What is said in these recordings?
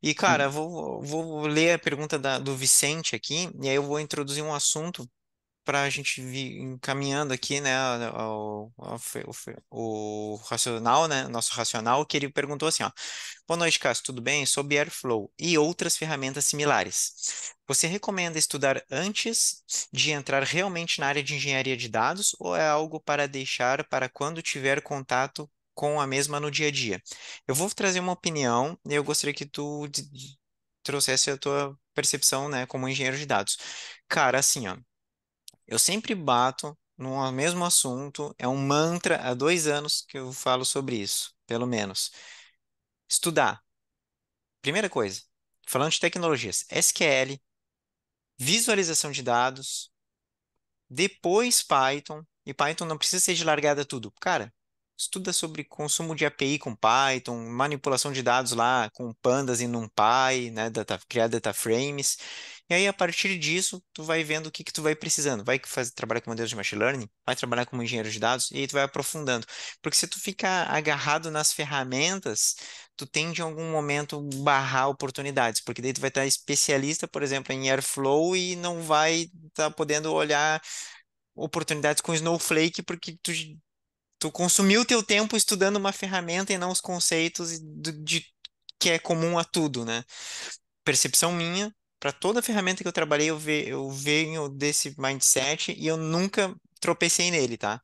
E, cara, Sim. vou ler a pergunta do Vicente aqui, e aí eu vou introduzir um assunto para a gente vir encaminhando aqui, né, o racional, né, nosso racional, que ele perguntou assim, ó, boa noite, Cássio, tudo bem? Sobre Airflow e outras ferramentas similares. Você recomenda estudar antes de entrar realmente na área de engenharia de dados ou é algo para deixar para quando tiver contato com a mesma no dia a dia? Eu vou trazer uma opinião e eu gostaria que tu trouxesse a tua percepção, né, como engenheiro de dados. Cara, assim, ó, eu sempre bato no mesmo assunto, é um mantra há 2 anos que eu falo sobre isso, pelo menos. Estudar. Primeira coisa, falando de tecnologias, SQL, visualização de dados, depois Python, e Python não precisa ser de largada tudo. Cara, estuda sobre consumo de API com Python, manipulação de dados lá com Pandas e NumPy, né, criar data frames. E aí, a partir disso, tu vai vendo o que que tu vai precisando. Vai trabalhar com modelos de machine learning, vai trabalhar como engenheiro de dados, e aí tu vai aprofundando. Porque se tu ficar agarrado nas ferramentas, tu tende em algum momento barrar oportunidades, porque daí tu vai estar especialista, por exemplo, em Airflow e não vai estar podendo olhar oportunidades com Snowflake porque tu consumiu teu tempo estudando uma ferramenta e não os conceitos que é comum a tudo, né? Percepção minha, para toda ferramenta que eu trabalhei, eu venho desse mindset e eu nunca tropecei nele, tá?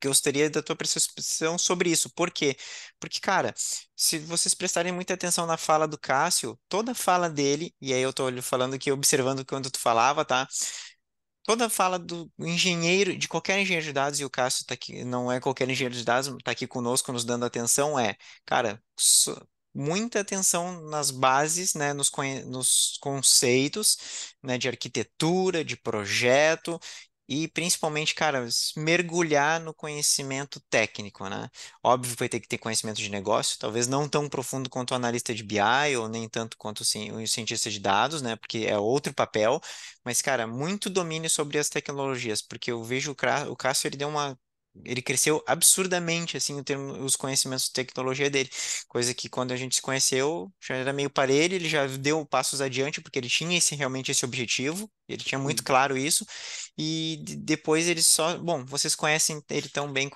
Que eu gostaria da tua percepção sobre isso. Por quê? Porque, cara, se vocês prestarem muita atenção na fala do Cássio, toda fala dele, e aí eu tô falando aqui, observando quando tu falava, tá? Toda fala do engenheiro, de qualquer engenheiro de dados, e o Cássio tá aqui, não é qualquer engenheiro de dados, tá aqui conosco, nos dando atenção, cara, muita atenção nas bases, né, nos conceitos, né, de arquitetura, de projeto, e principalmente, cara, mergulhar no conhecimento técnico, né? Óbvio que vai ter que ter conhecimento de negócio, talvez não tão profundo quanto o analista de BI, ou nem tanto quanto o cientista de dados, né, porque é outro papel, mas, cara, muito domínio sobre as tecnologias, porque eu vejo o Cássio, ele deu uma. Ele cresceu absurdamente, assim, os conhecimentos de tecnologia dele. Coisa que quando a gente se conheceu, já era meio parelho, ele já deu passos adiante, porque ele tinha realmente esse objetivo, ele tinha muito Sim. claro isso, e depois ele só. Bom, vocês conhecem ele tão bem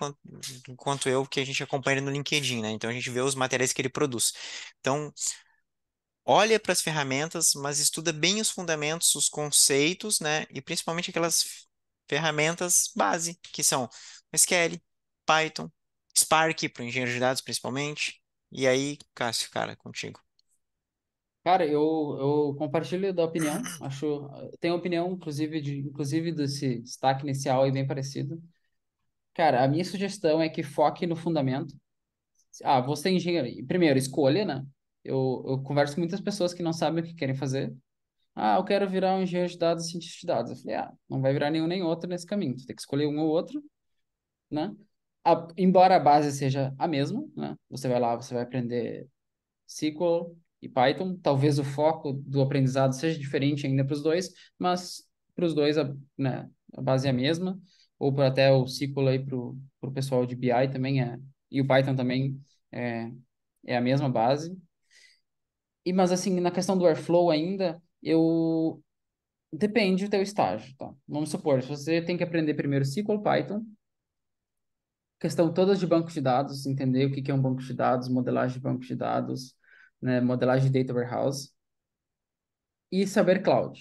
quanto eu, que a gente acompanha ele no LinkedIn, né? Então a gente vê os materiais que ele produz. Então, olha para as ferramentas, mas estuda bem os fundamentos, os conceitos, né? E principalmente aquelas ferramentas base, que são SQL, Python, Spark para o engenheiro de dados, principalmente. E aí, Cássio, cara, contigo. Cara, eu compartilho da opinião. Acho, tenho opinião, inclusive desse destaque inicial aí bem parecido. Cara, a minha sugestão é que foque no fundamento. Ah, você é engenheiro. Primeiro, escolha, né? Eu converso com muitas pessoas que não sabem o que querem fazer. Ah, eu quero virar um engenheiro de dados, cientista de dados. Eu falei, não vai virar nenhum nem outro nesse caminho. Você tem que escolher um ou outro, né? Embora a base seja a mesma, né? Você vai lá, você vai aprender SQL e Python. Talvez o foco do aprendizado seja diferente ainda para os dois, mas para os dois né, a base é a mesma. Ou para até o SQL aí para o pessoal de BI também é. E o Python também é, é a mesma base. Mas assim, na questão do Airflow ainda, eu depende do teu estágio, tá? Vamos supor, se você tem que aprender primeiro SQL, Python, questão todas de banco de dados, entender o que que é um banco de dados, modelagem de banco de dados, né, modelagem de data warehouse e saber cloud.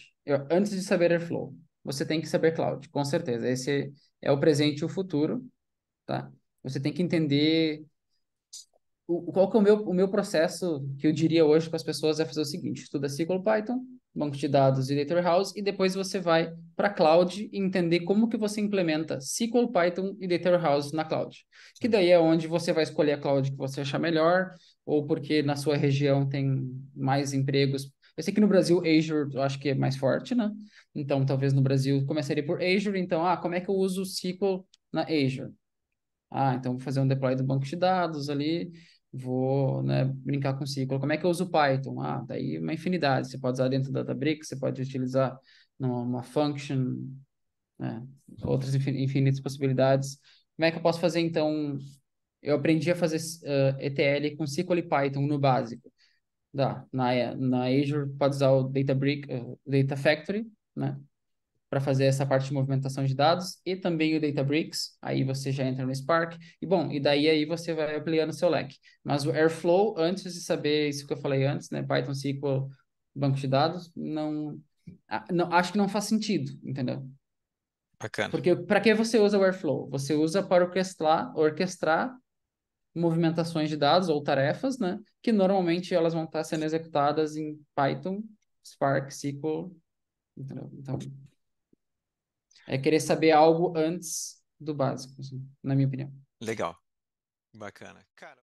Antes de saber Airflow, você tem que saber cloud, com certeza. Esse é o presente e o futuro, tá? Você tem que entender qual que é o meu processo que eu diria hoje para as pessoas é fazer o seguinte: estuda SQL, Python, banco de dados e data warehouse, e depois você vai para a cloud e entender como que você implementa SQL, Python e data warehouse na cloud. Que daí é onde você vai escolher a cloud que você achar melhor, ou porque na sua região tem mais empregos. Eu sei que no Brasil Azure eu acho que é mais forte, né? Então talvez no Brasil começaria por Azure. Então, como é que eu uso SQL na Azure? Então vou fazer um deploy do banco de dados ali, vou, né, brincar com SQL. Como é que eu uso Python? Daí uma infinidade. Você pode usar dentro do Databricks, você pode utilizar numa function, né, outras infinitas possibilidades. Como é que eu posso fazer, então? Eu aprendi a fazer ETL com SQL e Python no básico. Dá. Na Azure pode usar o Data Factory, né? Para fazer essa parte de movimentação de dados e também o Databricks. Aí você já entra no Spark. E bom, e daí aí você vai ampliando o seu leque. Mas o Airflow, antes de saber isso que eu falei antes, né? Python, SQL, banco de dados, não acho que não faz sentido, entendeu? Bacana. Porque para que você usa o Airflow? Você usa para orquestrar movimentações de dados ou tarefas, né? Que normalmente elas vão estar sendo executadas em Python, Spark, SQL, entendeu? Então, é querer saber algo antes do básico, assim, na minha opinião. Legal. Bacana. Cara,